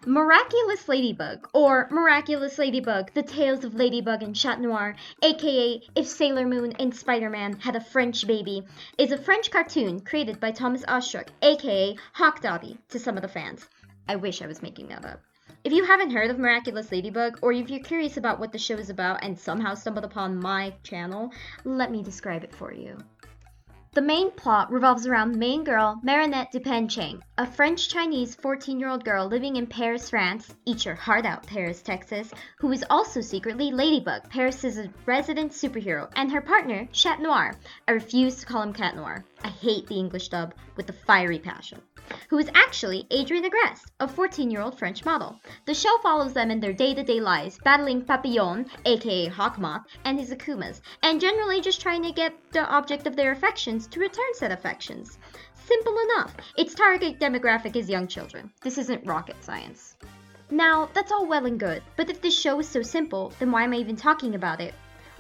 Miraculous Ladybug, or Miraculous Ladybug, The Tales of Ladybug and Chat Noir, aka If Sailor Moon and Spider-Man Had a French Baby, is a French cartoon created by Thomas Ostruck, aka Hawk Dobby, to some of the fans. I wish I was making that up. If you haven't heard of Miraculous Ladybug, or if you're curious about what the show is about and somehow stumbled upon my channel, let me describe it for you. The main plot revolves around main girl Marinette Dupin-Cheng, a French-Chinese 14-year-old girl living in Paris, France, eat your heart out, Paris, Texas, who is also secretly Ladybug, Paris' resident superhero, and her partner, Chat Noir. I refuse to call him Cat Noir. I hate the English dub with a fiery passion. Who is actually Adrienne Agreste, a 14-year-old French model. The show follows them in their day-to-day lives, battling Papillon, aka Hawkmoth, and his Akumas, and generally just trying to get the object of their affections to return said affections. Simple enough. Its target demographic is young children. This isn't rocket science. Now, that's all well and good, but if this show is so simple, then why am I even talking about it?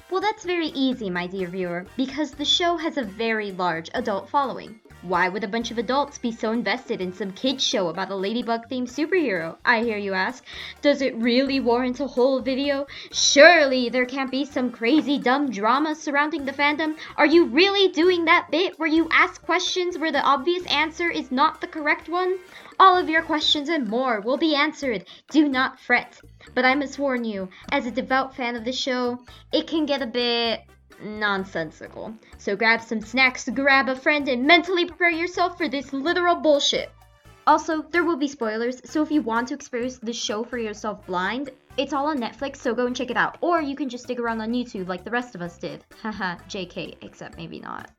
Well, that's very easy, my dear viewer, because the show has a very large adult following. Why would a bunch of adults be so invested in some kids show about a ladybug-themed superhero, I hear you ask? Does it really warrant a whole video? Surely there can't be some crazy dumb drama surrounding the fandom? Are you really doing that bit where you ask questions where the obvious answer is not the correct one? All of your questions and more will be answered. Do not fret. But I must warn you, as a devout fan of the show, it can get a bit nonsensical. So grab some snacks, grab a friend, and mentally prepare yourself for this literal bullshit. Also, there will be spoilers, so if you want to experience the show for yourself blind, it's all on Netflix, so go and check it out. Or you can just stick around on YouTube like the rest of us did. Haha, JK, except maybe not.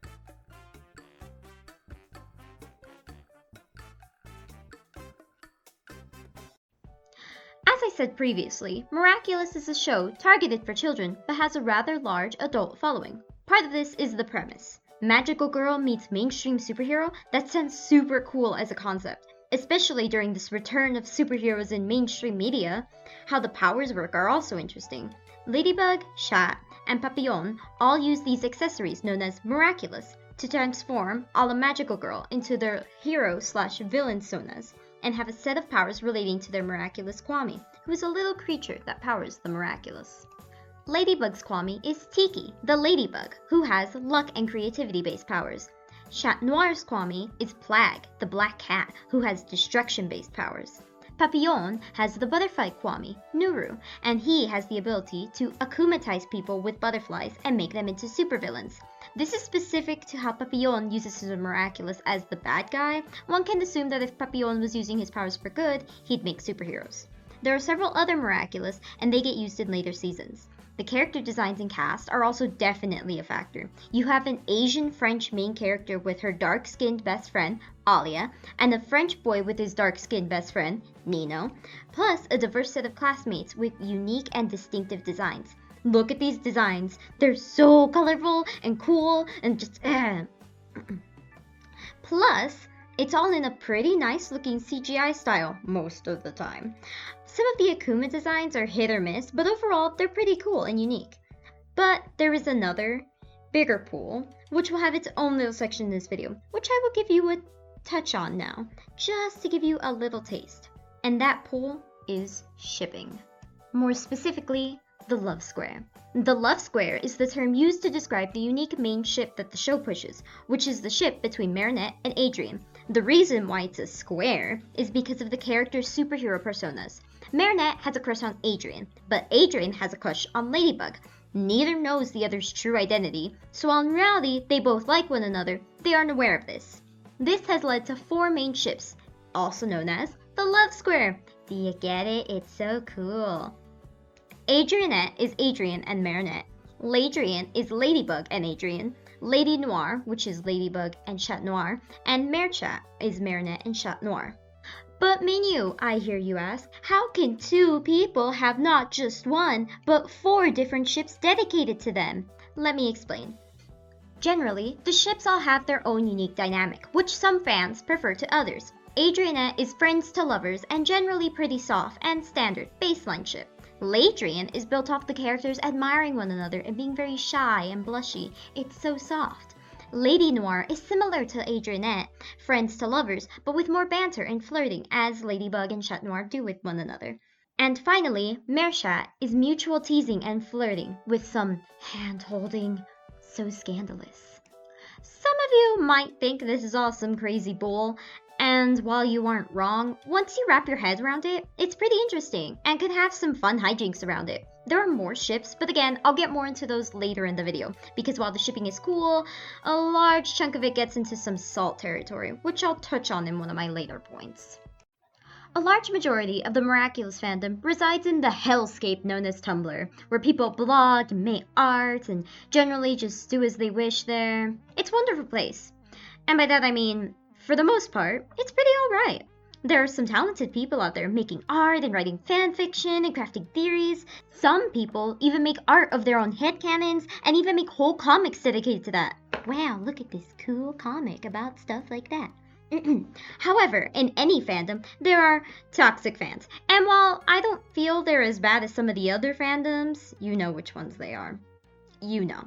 As I said previously, Miraculous is a show targeted for children but has a rather large adult following. Part of this is the premise. Magical girl meets mainstream superhero? That sounds super cool as a concept, especially during this return of superheroes in mainstream media. How the powers work are also interesting. Ladybug, Chat, and Papillon all use these accessories known as Miraculous to transform a la Magical Girl into their hero/villain sonas, and have a set of powers relating to their miraculous Kwami, who is a little creature that powers the miraculous. Ladybug's Kwami is Tiki, the ladybug, who has luck and creativity-based powers. Chat Noir's Kwami is Plague, the black cat, who has destruction-based powers. Papillon has the butterfly Kwami, Nuru, and he has the ability to akumatize people with butterflies and make them into supervillains. This is specific to how Papillon uses his Miraculous as the bad guy. One can assume that if Papillon was using his powers for good, he'd make superheroes. There are several other Miraculous, and they get used in later seasons. The character designs and cast are also definitely a factor. You have an Asian French main character with her dark-skinned best friend, Alia, and a French boy with his dark-skinned best friend, Nino, plus a diverse set of classmates with unique and distinctive designs. Look at these designs. They're so colorful and cool and just Plus, it's all in a pretty nice looking CGI style most of the time. Some of the Akuma designs are hit or miss, but overall they're pretty cool and unique. But there is another, bigger pool, which will have its own little section in this video, which I will give you a touch on now, just to give you a little taste. And that pool is shipping. More specifically, the love square. The love square is the term used to describe the unique main ship that the show pushes, which is the ship between Marinette and Adrienne. The reason why it's a square is because of the character's superhero personas. Marinette has a crush on Adrienne, but Adrienne has a crush on Ladybug. Neither knows the other's true identity, so while in reality they both like one another, they aren't aware of this. This has led to 4 main ships, also known as the love square. Do you get it? It's so cool. Adrienne is Adrienne and Marinette. Ladrienne is Ladybug and Adrienne. Lady Noir, which is Ladybug and Chat Noir, and Merchat is Marinette and Chat Noir. But Minu, I hear you ask, how can 2 people have not just 1, but 4 different ships dedicated to them? Let me explain. Generally, the ships all have their own unique dynamic, which some fans prefer to others. Adrienne is friends to lovers and generally pretty soft and standard baseline ship. Ladrienne is built off the characters admiring one another and being very shy and blushy. It's so soft. Lady Noir is similar to Adrianette, friends to lovers, but with more banter and flirting, as Ladybug and Chat Noir do with one another. And finally, Meerkat is mutual teasing and flirting, with some hand-holding. So scandalous. Some of you might think this is all some crazy bull, and while you aren't wrong, once you wrap your head around it, it's pretty interesting and can have some fun hijinks around it. There are more ships, but again, I'll get more into those later in the video, because while the shipping is cool, a large chunk of it gets into some salt territory, which I'll touch on in one of my later points. A large majority of the Miraculous fandom resides in the hellscape known as Tumblr, where people blog, make art, and generally just do as they wish there. It's a wonderful place. And by that I mean, for the most part, it's pretty alright. There are some talented people out there making art and writing fan fiction and crafting theories. Some people even make art of their own headcanons and even make whole comics dedicated to that. Wow, look at this cool comic about stuff like that. However, in any fandom, there are toxic fans. And while I don't feel they're as bad as some of the other fandoms, you know which ones they are. You know.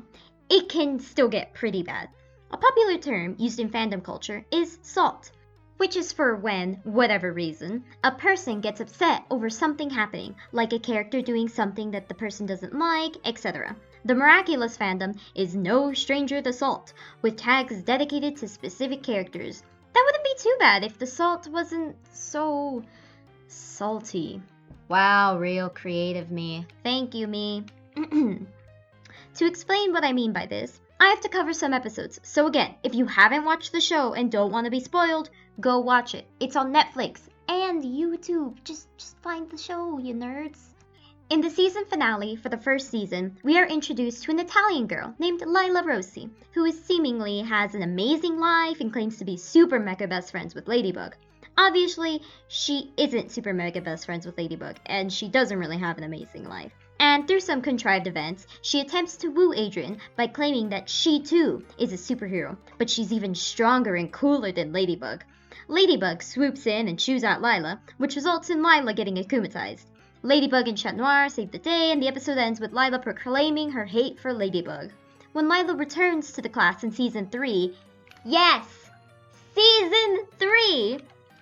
It can still get pretty bad. A popular term used in fandom culture is salt, which is for when, whatever reason, a person gets upset over something happening, like a character doing something that the person doesn't like, etc. The Miraculous fandom is no stranger to salt, with tags dedicated to specific characters. That wouldn't be too bad if the salt wasn't so salty. Wow, real creative me. Thank you, me. To explain what I mean by this, I have to cover some episodes. So again, if you haven't watched the show and don't want to be spoiled, go watch it. It's on Netflix and YouTube. Just find the show, you nerds. In the season finale for the first season, we are introduced to an Italian girl named Lila Rose, who seemingly has an amazing life and claims to be super mega best friends with Ladybug. Obviously, she isn't super mega best friends with Ladybug, and she doesn't really have an amazing life. And through some contrived events, she attempts to woo Adrian by claiming that she too is a superhero, but she's even stronger and cooler than Ladybug. Ladybug swoops in and chews out Lila, which results in Lila getting akumatized. Ladybug and Chat Noir save the day, and the episode ends with Lila proclaiming her hate for Ladybug. When Lila returns to the class in Season 3, yes! Season 3!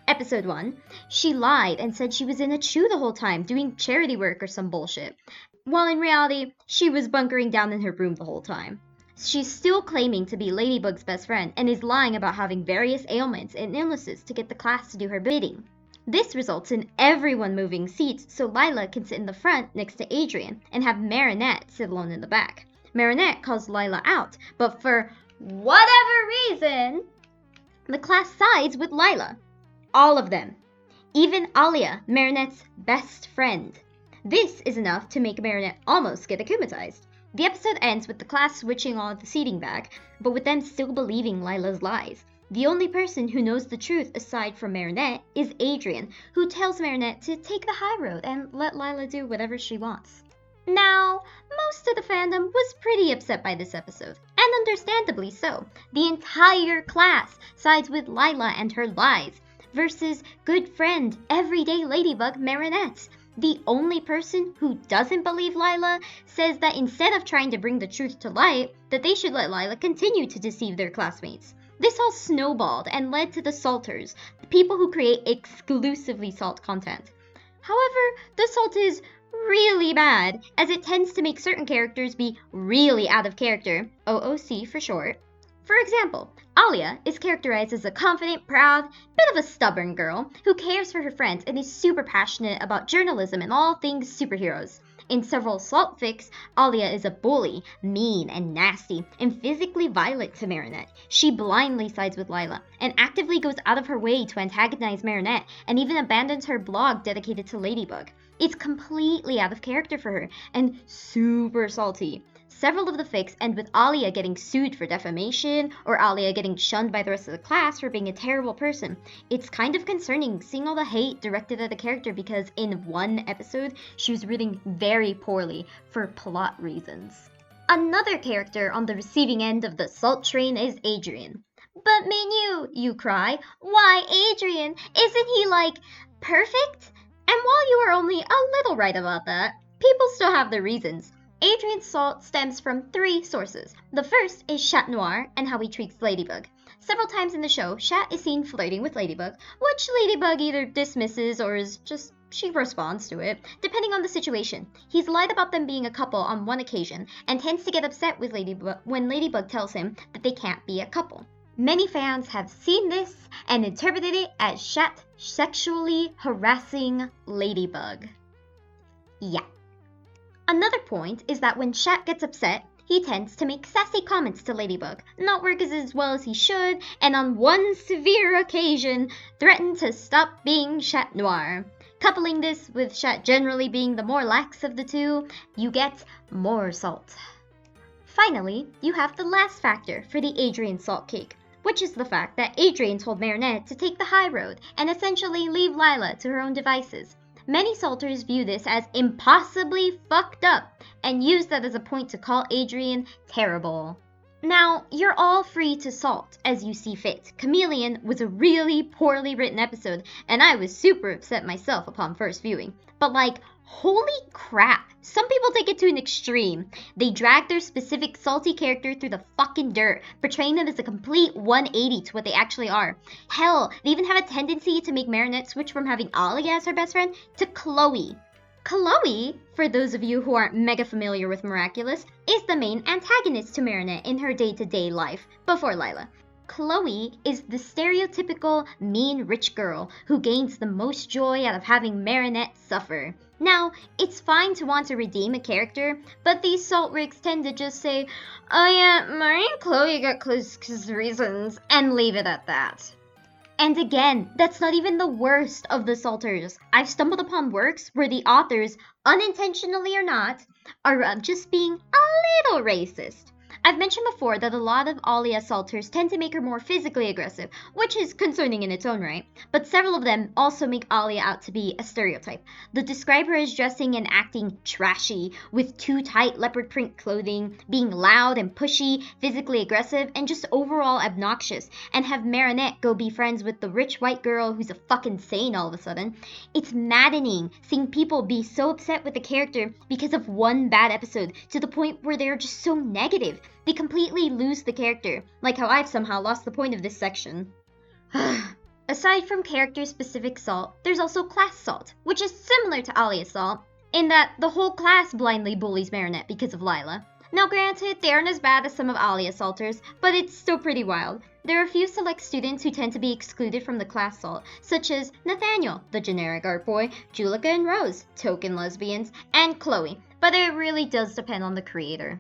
Episode 1, she lied and said she was in a chew the whole time, doing charity work or some bullshit, while in reality, she was bunkering down in her room the whole time. She's still claiming to be Ladybug's best friend and is lying about having various ailments and illnesses to get the class to do her bidding. This results in everyone moving seats so Lila can sit in the front next to Adrian and have Marinette sit alone in the back. Marinette calls Lila out, but for whatever reason, the class sides with Lila. All of them. Even Alia, Marinette's best friend. This is enough to make Marinette almost get akumatized. The episode ends with the class switching all of the seating back, but with them still believing Lila's lies. The only person who knows the truth aside from Marinette is Adrian, who tells Marinette to take the high road and let Lila do whatever she wants. Now, most of the fandom was pretty upset by this episode, and understandably so. The entire class sides with Lila and her lies, versus good friend, everyday Ladybug Marinette. The only person who doesn't believe Lila says that instead of trying to bring the truth to light, that they should let Lila continue to deceive their classmates. This all snowballed and led to the Salters, the people who create exclusively salt content. However, the salt is really bad, as it tends to make certain characters be really out of character, OOC for short. For example, Alia is characterized as a confident, proud, bit of a stubborn girl who cares for her friends and is super passionate about journalism and all things superheroes. In several salt fics, Alia is a bully, mean and nasty, and physically violent to Marinette. She blindly sides with Lila, and actively goes out of her way to antagonize Marinette, and even abandons her blog dedicated to Ladybug. It's completely out of character for her, and super salty. Several of the fics end with Alia getting sued for defamation, or Alia getting shunned by the rest of the class for being a terrible person. It's kind of concerning seeing all the hate directed at the character because in one episode, she was written very poorly for plot reasons. Another character on the receiving end of the salt train is Adrian. But Minu, you cry, why Adrian? Isn't he like perfect? And while you are only a little right about that, people still have their reasons. Adrian's salt stems from three sources. The first is Chat Noir and how he treats Ladybug. Several times in the show, Chat is seen flirting with Ladybug, which Ladybug either dismisses or is just she responds to it, depending on the situation. He's lied about them being a couple on one occasion and tends to get upset with Ladybug when Ladybug tells him that they can't be a couple. Many fans have seen this and interpreted it as Chat sexually harassing Ladybug. Yeah. Another point is that when Chat gets upset, he tends to make sassy comments to Ladybug, not work as well as he should, and on one severe occasion, threaten to stop being Chat Noir. Coupling this with Chat generally being the more lax of the two, you get more salt. Finally, you have the last factor for the Adrian salt cake, which is the fact that Adrian told Marinette to take the high road and essentially leave Lila to her own devices. Many salters view this as impossibly fucked up and use that as a point to call Adrian terrible. Now, you're all free to salt as you see fit. Chameleon was a really poorly written episode, and I was super upset myself upon first viewing. But holy crap, some people take it to an extreme. They drag their specific salty character through the fucking dirt, portraying them as a complete 180 to what they actually are. Hell, they even have a tendency to make Marinette switch from having Ollie as her best friend to Chloe. Chloe, for those of you who aren't mega familiar with Miraculous, is the main antagonist to Marinette in her day-to-day life, before Lila. Chloe is the stereotypical mean rich girl who gains the most joy out of having Marinette suffer. Now, it's fine to want to redeem a character, but these salt rigs tend to just say, oh yeah, Marie and Chloe got close 'cause reasons, and leave it at that. And again, that's not even the worst of the salters. I've stumbled upon works where the authors, unintentionally or not, are just being a little racist. I've mentioned before that a lot of Alia salters tend to make her more physically aggressive, which is concerning in its own right, but several of them also make Alia out to be a stereotype. They describe her as dressing and acting trashy, with too tight leopard print clothing, being loud and pushy, physically aggressive, and just overall obnoxious, and have Marinette go be friends with the rich white girl who's a fucking saint all of a sudden. It's maddening seeing people be so upset with the character because of one bad episode, to the point where they're just so negative. They completely lose the character, like how I've somehow lost the point of this section. Aside from character-specific salt, there's also class salt, which is similar to Alia's salt, in that the whole class blindly bullies Marinette because of Lila. Now granted, they aren't as bad as some of Alia's salters, but it's still pretty wild. There are a few select students who tend to be excluded from the class salt, such as Nathaniel, the generic art boy, Julika and Rose, token lesbians, and Chloe, but it really does depend on the creator.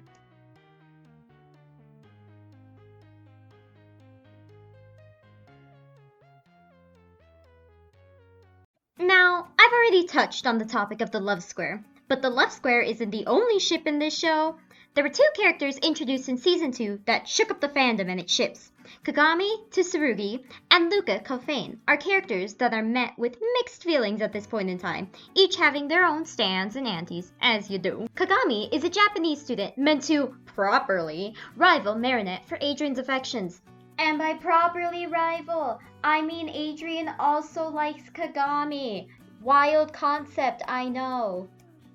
Now, I've already touched on the topic of the love square, but the love square isn't the only ship in this show. There were two characters introduced in Season 2 that shook up the fandom and its ships. Kagami Tsurugi and Luca Kofane are characters that are met with mixed feelings at this point in time, each having their own stands and antis, as you do. Kagami is a Japanese student meant to, properly, rival Marinette for Adrian's affections. And by properly rival, I mean Adrian also likes Kagami. Wild concept, I know.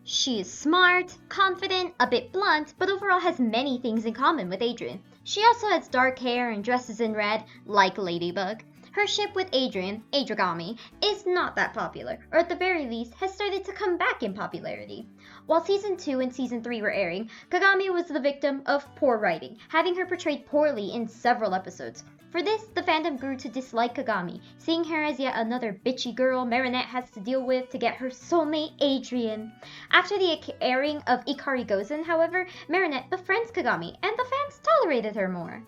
She is smart, confident, a bit blunt, but overall has many things in common with Adrian. She also has dark hair and dresses in red, like Ladybug. Her ship with Adrian, Adragami, is not that popular, or at the very least has started to come back in popularity. While Season 2 and Season 3 were airing, Kagami was the victim of poor writing, having her portrayed poorly in several episodes. For this, the fandom grew to dislike Kagami, seeing her as yet another bitchy girl Marinette has to deal with to get her soulmate Adrian. After the airing of Ikari Gozen, however, Marinette befriends Kagami, and the fans tolerated her more.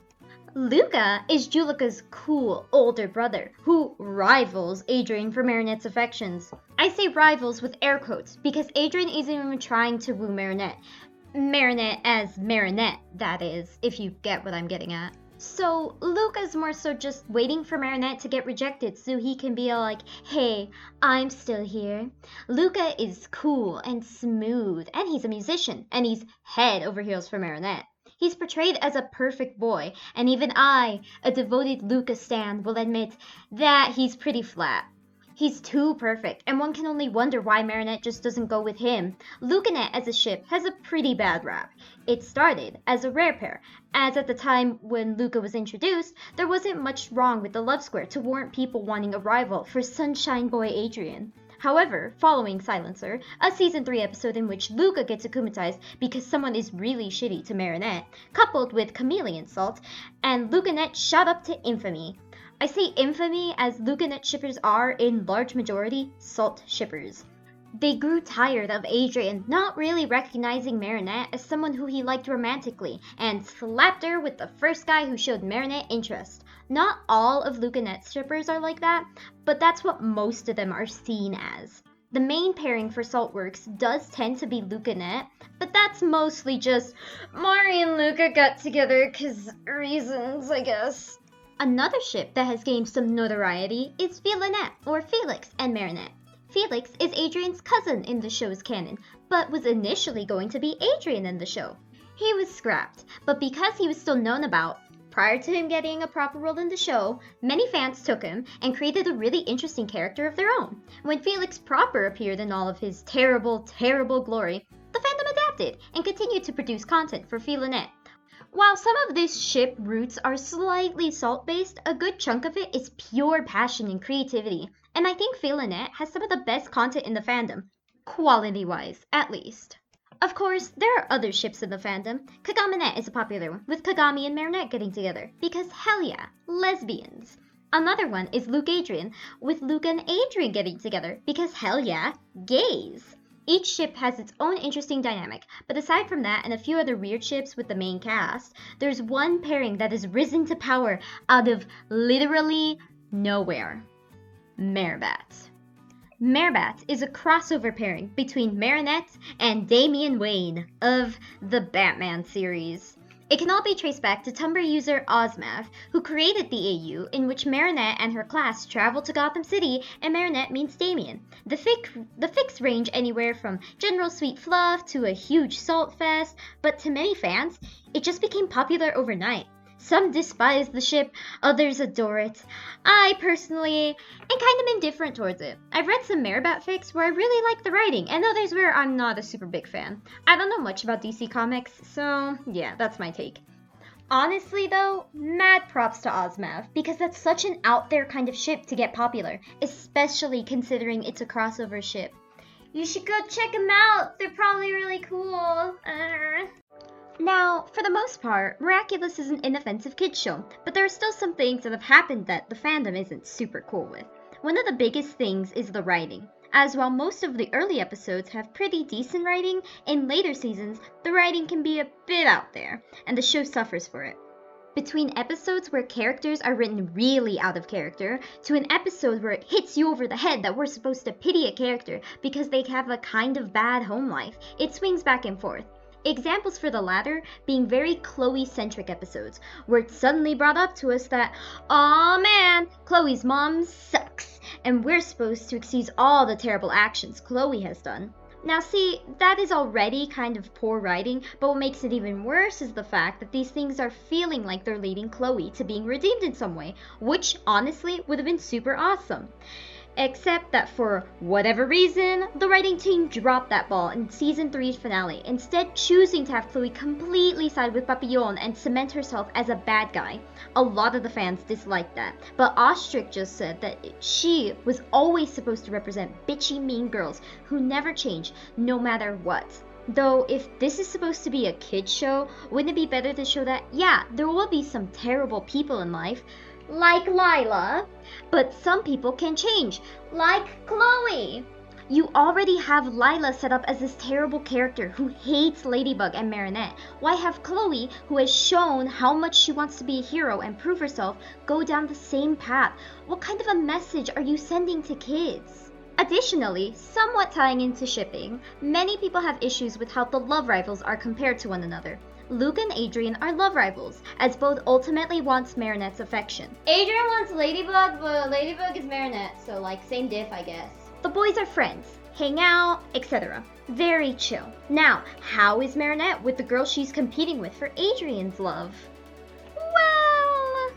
Luca is Julika's cool older brother, who rivals Adrian for Marinette's affections. I say rivals with air quotes, because Adrian isn't even trying to woo Marinette. Marinette as Marinette, that is, if you get what I'm getting at. So, Luca's more so just waiting for Marinette to get rejected so he can be like, hey, I'm still here. Luca is cool and smooth, and he's a musician, and he's head over heels for Marinette. He's portrayed as a perfect boy, and even I, a devoted Luca stan, will admit that he's pretty flat. He's too perfect, and one can only wonder why Marinette just doesn't go with him. Lucanette as a ship has a pretty bad rap. It started as a rare pair, as at the time when Luca was introduced, there wasn't much wrong with the love square to warrant people wanting a rival for Sunshine Boy Adrian. However, following Silencer, a season 3 episode in which Luca gets akumatized because someone is really shitty to Marinette, coupled with chameleon salt, and Lucanette shot up to infamy. I say infamy as Lucanette shippers are, in large majority, salt shippers. They grew tired of Adrian not really recognizing Marinette as someone who he liked romantically, and slapped her with the first guy who showed Marinette interest. Not all of Lucanette's shippers are like that, but that's what most of them are seen as. The main pairing for Saltworks does tend to be Lucanette, but that's mostly just Mari and Luca got together 'cause reasons, I guess. Another ship that has gained some notoriety is Philinette, or Felix and Marinette. Felix is Adrian's cousin in the show's canon, but was initially going to be Adrian in the show. He was scrapped, but because he was still known about, prior to him getting a proper role in the show, many fans took him and created a really interesting character of their own. When Felix proper appeared in all of his terrible, terrible glory, the fandom adapted and continued to produce content for Philinette. While some of this ship roots are slightly salt-based, a good chunk of it is pure passion and creativity, and I think Philinette has some of the best content in the fandom, quality-wise, at least. Of course, there are other ships in the fandom. Kagaminette is a popular one, with Kagami and Marinette getting together, because hell yeah, lesbians. Another one is Luke Adrian, with Luke and Adrian getting together, because hell yeah, gays. Each ship has its own interesting dynamic, but aside from that and a few other weird ships with the main cast, there's one pairing that has risen to power out of literally nowhere. Merebat. Merebat is a crossover pairing between Marinette and Damian Wayne of the Batman series. It can all be traced back to Tumblr user Ozmav, who created the AU in which Marinette and her class travel to Gotham City, and Marinette means Damien. The fics range anywhere from general sweet fluff to a huge salt fest, but to many fans, it just became popular overnight. Some despise the ship, others adore it. I personally am kind of indifferent towards it. I've read some Merebat fics where I really like the writing, and others where I'm not a super big fan. I don't know much about DC Comics, so yeah, that's my take. Honestly though, mad props to Ozmav, because that's such an out there kind of ship to get popular, especially considering it's a crossover ship. You should go check them out, they're probably really cool. Now, for the most part, Miraculous is an inoffensive kids show, but there are still some things that have happened that the fandom isn't super cool with. One of the biggest things is the writing, as while most of the early episodes have pretty decent writing, in later seasons, the writing can be a bit out there, and the show suffers for it. Between episodes where characters are written really out of character, to an episode where it hits you over the head that we're supposed to pity a character because they have a kind of bad home life, it swings back and forth. Examples for the latter being very Chloe-centric episodes, where it's suddenly brought up to us that, aw man, Chloe's mom sucks, and we're supposed to excuse all the terrible actions Chloe has done. Now see, that is already kind of poor writing, but what makes it even worse is the fact that these things are feeling like they're leading Chloe to being redeemed in some way, which honestly would have been super awesome. Except that for whatever reason, the writing team dropped that ball in season 3's finale, instead choosing to have Chloe completely side with Papillon and cement herself as a bad guy. A lot of the fans disliked that, but Ostrich just said that she was always supposed to represent bitchy mean girls who never change, no matter what. Though, if this is supposed to be a kid's show, wouldn't it be better to show that, yeah, there will be some terrible people in life, like Lila, but some people can change, like Chloe. You already have Lila set up as this terrible character who hates Ladybug and Marinette. Why have Chloe, who has shown how much she wants to be a hero and prove herself, go down the same path? What kind of a message are you sending to kids? Additionally, somewhat tying into shipping, many people have issues with how the love rivals are compared to one another. Luke and Adrian are love rivals, as both ultimately wants Marinette's affection. Adrian wants Ladybug, but Ladybug is Marinette, so like same diff, I guess. The boys are friends, hang out, etc. Very chill. Now, how is Marinette with the girl she's competing with for Adrian's love? Well,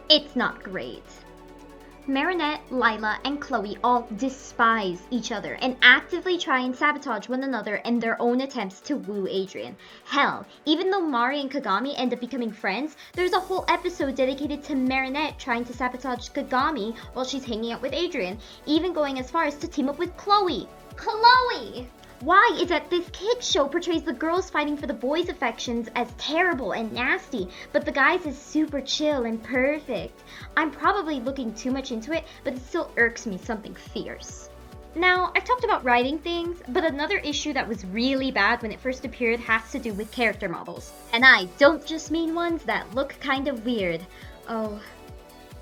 it's not great. Marinette, Lila, and Chloe all despise each other and actively try and sabotage one another in their own attempts to woo Adrian. Hell, even though Mari and Kagami end up becoming friends, there's a whole episode dedicated to Marinette trying to sabotage Kagami while she's hanging out with Adrian, even going as far as to team up with Chloe. Chloe! Why is that this kids show portrays the girls fighting for the boys' affections as terrible and nasty, but the guys is super chill and perfect? I'm probably looking too much into it, but it still irks me something fierce. Now, I've talked about writing things, but another issue that was really bad when it first appeared has to do with character models. And I don't just mean ones that look kind of weird. Oh,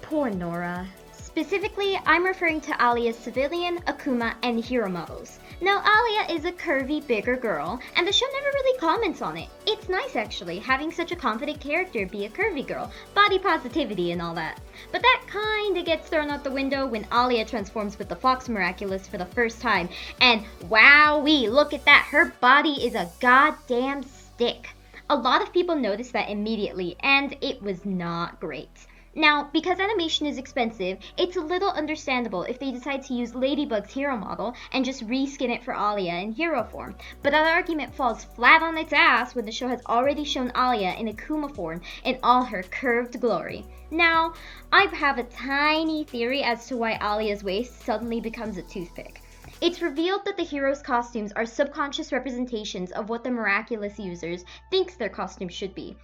poor Nora. Specifically, I'm referring to Alia's civilian, Akuma, and hero models. Now, Alia is a curvy, bigger girl, and the show never really comments on it. It's nice, actually, having such a confident character be a curvy girl, body positivity and all that. But that kinda gets thrown out the window when Alia transforms with the Fox Miraculous for the first time, and wowee, look at that, her body is a goddamn stick. A lot of people noticed that immediately, and it was not great. Now, because animation is expensive, it's a little understandable if they decide to use Ladybug's hero model and just reskin it for Alia in hero form. But that argument falls flat on its ass when the show has already shown Alia in Akuma form in all her curved glory. Now, I have a tiny theory as to why Alia's waist suddenly becomes a toothpick. It's revealed that the heroes' costumes are subconscious representations of what the Miraculous users thinks their costume should be.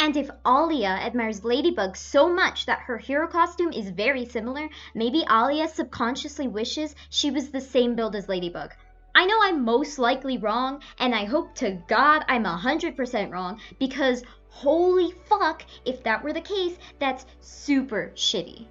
And if Alia admires Ladybug so much that her hero costume is very similar, maybe Alia subconsciously wishes she was the same build as Ladybug. I know I'm most likely wrong, and I hope to God I'm 100% wrong, because holy fuck, if that were the case, that's super shitty.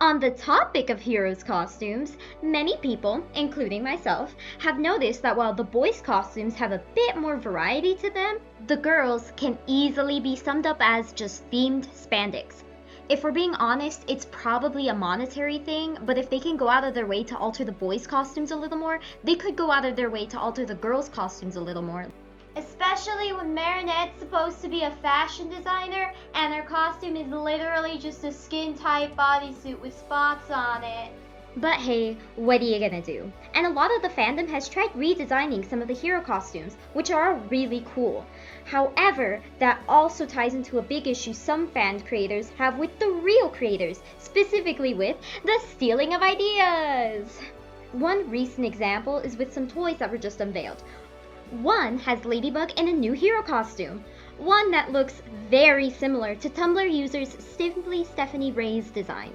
On the topic of heroes' costumes, many people, including myself, have noticed that while the boys' costumes have a bit more variety to them, the girls' can easily be summed up as just themed spandex. If we're being honest, it's probably a monetary thing, but if they can go out of their way to alter the boys' costumes a little more, they could go out of their way to alter the girls' costumes a little more. Especially when Marinette's supposed to be a fashion designer and her costume is literally just a skin-tight bodysuit with spots on it. But hey, what are you gonna do? And a lot of the fandom has tried redesigning some of the hero costumes, which are really cool. However, that also ties into a big issue some fan creators have with the real creators, specifically with the stealing of ideas. One recent example is with some toys that were just unveiled. One has Ladybug in a new hero costume, one that looks very similar to Tumblr users Simply Stephanie Ray's design.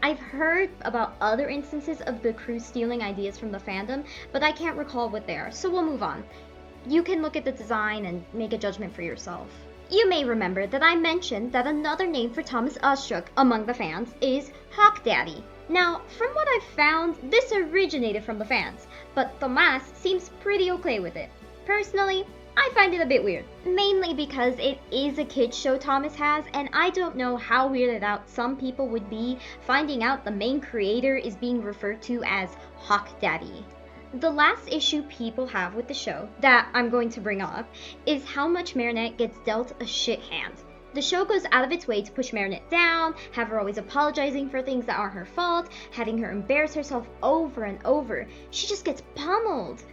I've heard about other instances of the crew stealing ideas from the fandom, but I can't recall what they are, so we'll move on. You can look at the design and make a judgment for yourself. You may remember that I mentioned that another name for Thomas Ostruck among the fans is Hawk Daddy. Now, from what I've found, this originated from the fans, but Tomas seems pretty okay with it. Personally, I find it a bit weird, mainly because it is a kids show Thomas has, and I don't know how weirded out some people would be finding out the main creator is being referred to as Hawk Daddy. The last issue people have with the show, that I'm going to bring up, is how much Marinette gets dealt a shit hand. The show goes out of its way to push Marinette down, have her always apologizing for things that aren't her fault, having her embarrass herself over and over. She just gets pummeled.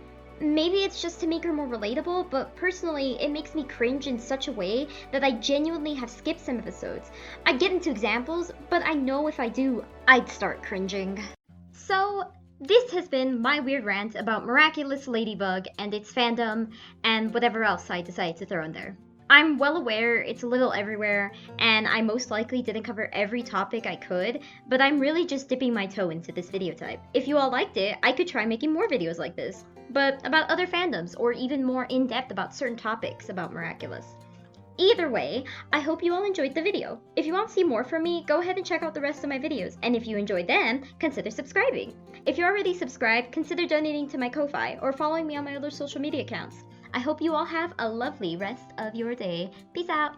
Maybe it's just to make her more relatable, but personally, it makes me cringe in such a way that I genuinely have skipped some episodes. I get into examples, but I know if I do, I'd start cringing. So, this has been my weird rant about Miraculous Ladybug and its fandom, and whatever else I decide to throw in there. I'm well aware it's a little everywhere, and I most likely didn't cover every topic I could, but I'm really just dipping my toe into this video type. If you all liked it, I could try making more videos like this, but about other fandoms, or even more in-depth about certain topics about Miraculous. Either way, I hope you all enjoyed the video. If you want to see more from me, go ahead and check out the rest of my videos, and if you enjoyed them, consider subscribing. If you're already subscribed, consider donating to my Ko-Fi, or following me on my other social media accounts. I hope you all have a lovely rest of your day. Peace out!